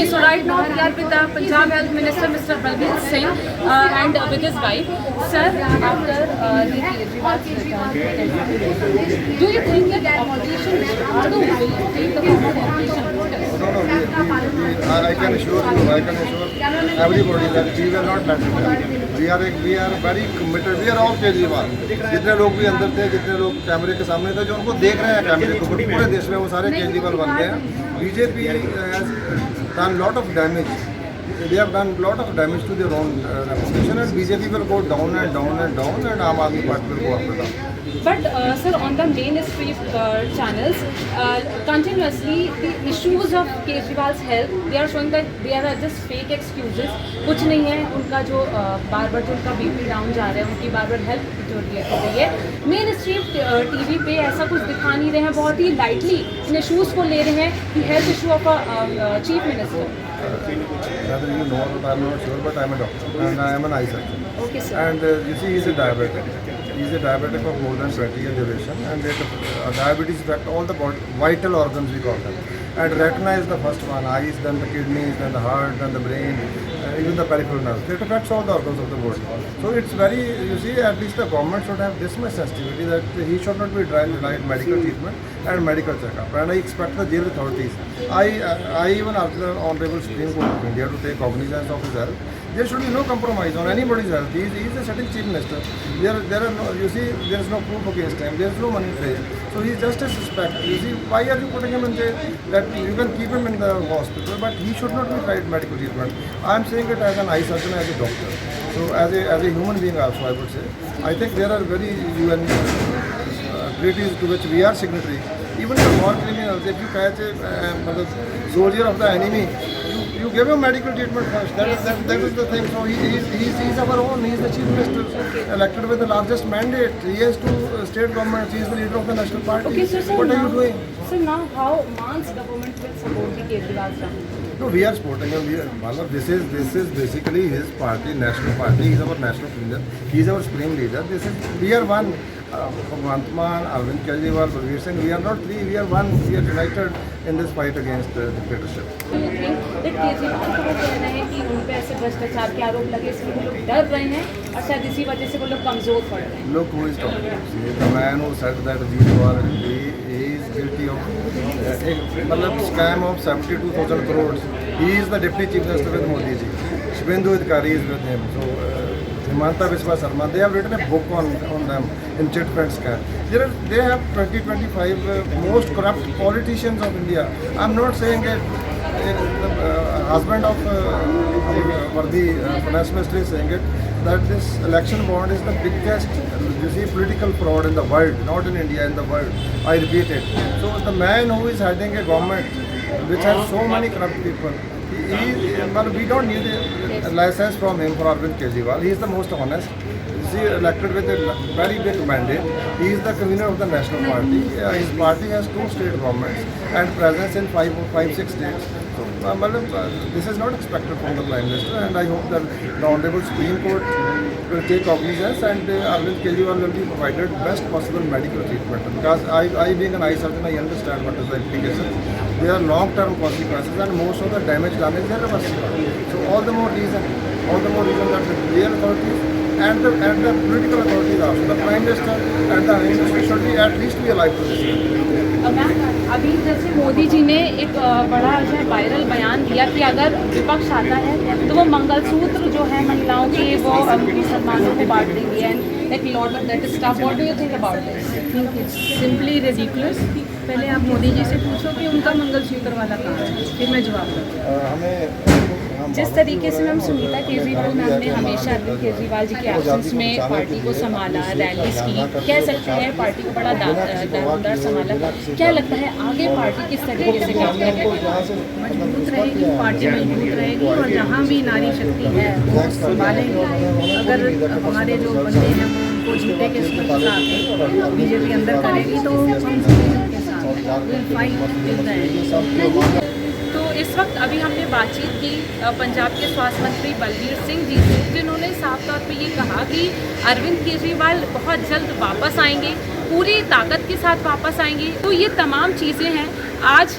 So right now we are with the Punjab Health Minister Mr. Balbir Singh and with his wife. Sir, after the Kejriwal's return, do you think that opposition will take the form of opposition protest? No, I can assure everybody that we will not let it happen. We are very committed. We are all Kejriwal. जितने लोग भी अंदर थे, जितने लोग कैमरे के सामने थे, जो उनको देख रहे हैं कैमरे को, पूरे देश में वो सारे केजरीवाल बन गए हैं. BJP has done lot of damage. They have done lot of damage to their own reputation, and BJP will go down and down and down, and Aam Aadmi Party will go up and down. But sir, on the mainstream channels, continuously the issues of Kejriwal's health, they are showing that they are just fake excuses. कुछ नहीं है उनका जो बार बार जो उनका BP down जा रहा है, उनकी बार बार हेल्थ जो रिलेट हो रही है. मेन स्ट्रीम टीवी पे ऐसा कुछ दिखा नहीं रहे हैं, बहुत ही लाइटली इन इशूज़ को ले रहे हैं कि health issue of chief minister. Whether you know it, I'm not sure, but I'm a doctor and I am an eye surgeon. Okay, sir. And you see, he's a diabetic. He's a diabetic of more than 20 year duration, and diabetes affect all the vital organs, we call them. And retina is the first one, eyes, then the kidneys, then the heart, then the brain, even the peripheral nerves. It affects all the organs of the body. So it's very, you see, at least the government should have this much sensitivity that he should not be denied medical treatment and medical checkup. And I expect the jail authorities, I even ask the Honorable Supreme Court of India to take cognizance of his health. There should be no compromise on anybody's health. He is a sitting chief minister. There are no, you see, there is no proof against him. There is no money trail. So he is just a suspect. You see, why are you putting him in jail? That you can keep him in the hospital, but he should not be tried medical treatment. I am saying it as an eye surgeon, as a doctor. So as a human being also, I would say, I think there are very UN treaties to which we are signatory. Even the war criminals, if you catch a soldier of the enemy, you give him medical treatment first. That is the thing. So he's our own. He's the chief minister, elected with the largest mandate. He has two state governments. He is the leader of the national party. Okay, so sir, what are you doing? So now how Man's government will support the Kejriwal's run? No, we are supporting him. This is basically his party, national party. He is our national leader. He is our supreme leader. We are one. Bhagwant Mann, Arvind Kejriwal, Balbir Singh. We are not three. We are one. We are united in this fight against dictatorship. Do you think that Kejriwal का वो कहना है कि उन पे ऐसे भ्रष्टाचार के आरोप लगे, इसलिए वो लोग डर रहे हैं और शायद इसी वजह से वो लोग कमजोर पड़ रहे हैं? Look who is talking. See, the man who said that he is guilty of scam of 72,000 crores. He is the deputy chief minister with Modi ji. Shubhendu Adhikari is with him. So Himanta Biswa Sarma, they have written a book on them in chit fund scam. They have 20-25 most corrupt politicians of India. I'm not saying that the husband of the finance minister is saying it, that this election bond is the biggest, you see, political fraud in the world, not in India, in the world. I repeat it. So the man who is heading a government which has so many corrupt people, we don't need a license from him for Arvind Kejriwal. He is the most honest. He is elected with a very big mandate. He is the convener of the national party. His party has two state governments and presence in five, six states. So, this is not expected from the Prime Minister, and I hope that the Honorable Supreme Court will take cognizance and Arvind Kejriwal will be provided best possible medical treatment. Because I being an eye surgeon, I understand what is the implications. There are long-term consequences, and most of the damage done is irreversible. So all the more reason that the real authorities and the political authorities also, the Prime Minister and the Prime Minister should be at least be alive to this. Ma'am, अभी जैसे मोदी जी ने एक बड़ा जो है viral बयान दिया कि अगर विपक्ष आता है तो वो मंगलसूत्र जो है महिलाओं के वो मुसलमानों को बांट देंगे and like lot of that stuff. What do you think about this? I think it's simply ridiculous. पहले आप मोदी जी से पूछो कि उनका मंगलसूत्र वाला कहाँ है, फिर मैं जवाब दूँ. जिस तरीके से मैम सुनीता केजरीवाल मैम ने हमेशा अरविंद केजरीवाल जी के एब्सेंस में पार्टी को संभाला, रैलीज की, कह सकते हैं पार्टी को बड़ा दारोमदार संभाला. क्या लगता है आगे पार्टी किस तरीके से काम करेगी? मजबूत रहेगी, पार्टी मजबूत रहेगी और जहाँ भी नारी शक्ति है वो संभालेंगे. अगर हमारे जो बंदे हैं वो उनको झूठे के साथ बीजेपी अंदर करेगी तो हम के साथ फाइट. तो इस वक्त अभी हमने बातचीत की पंजाब के स्वास्थ्य मंत्री बलबीर सिंह जी से, जिन्होंने साफ तौर पे ये कहा कि अरविंद केजरीवाल बहुत जल्द वापस आएंगे, पूरी ताकत के साथ वापस आएंगे. तो ये तमाम चीज़ें हैं आज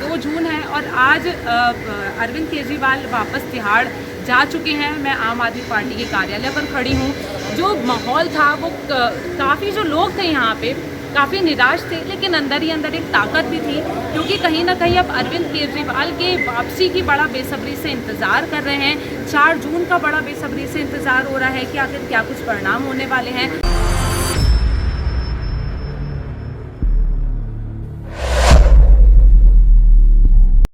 2 जून है और आज अरविंद केजरीवाल वापस तिहाड़ जा चुके हैं। मैं आम आदमी पार्टी के कार्यालय पर खड़ी हूँ। जो माहौल था वो काफ़ी जो लोग थे यहाँ पे काफ़ी निराश थे, लेकिन अंदर ही अंदर एक ताकत भी थी, क्योंकि कहीं ना कहीं अब अरविंद केजरीवाल के वापसी की बड़ा बेसब्री से इंतज़ार कर रहे हैं। 4 जून का बड़ा बेसब्री से इंतज़ार हो रहा है कि आखिर क्या कुछ परिणाम होने वाले हैं।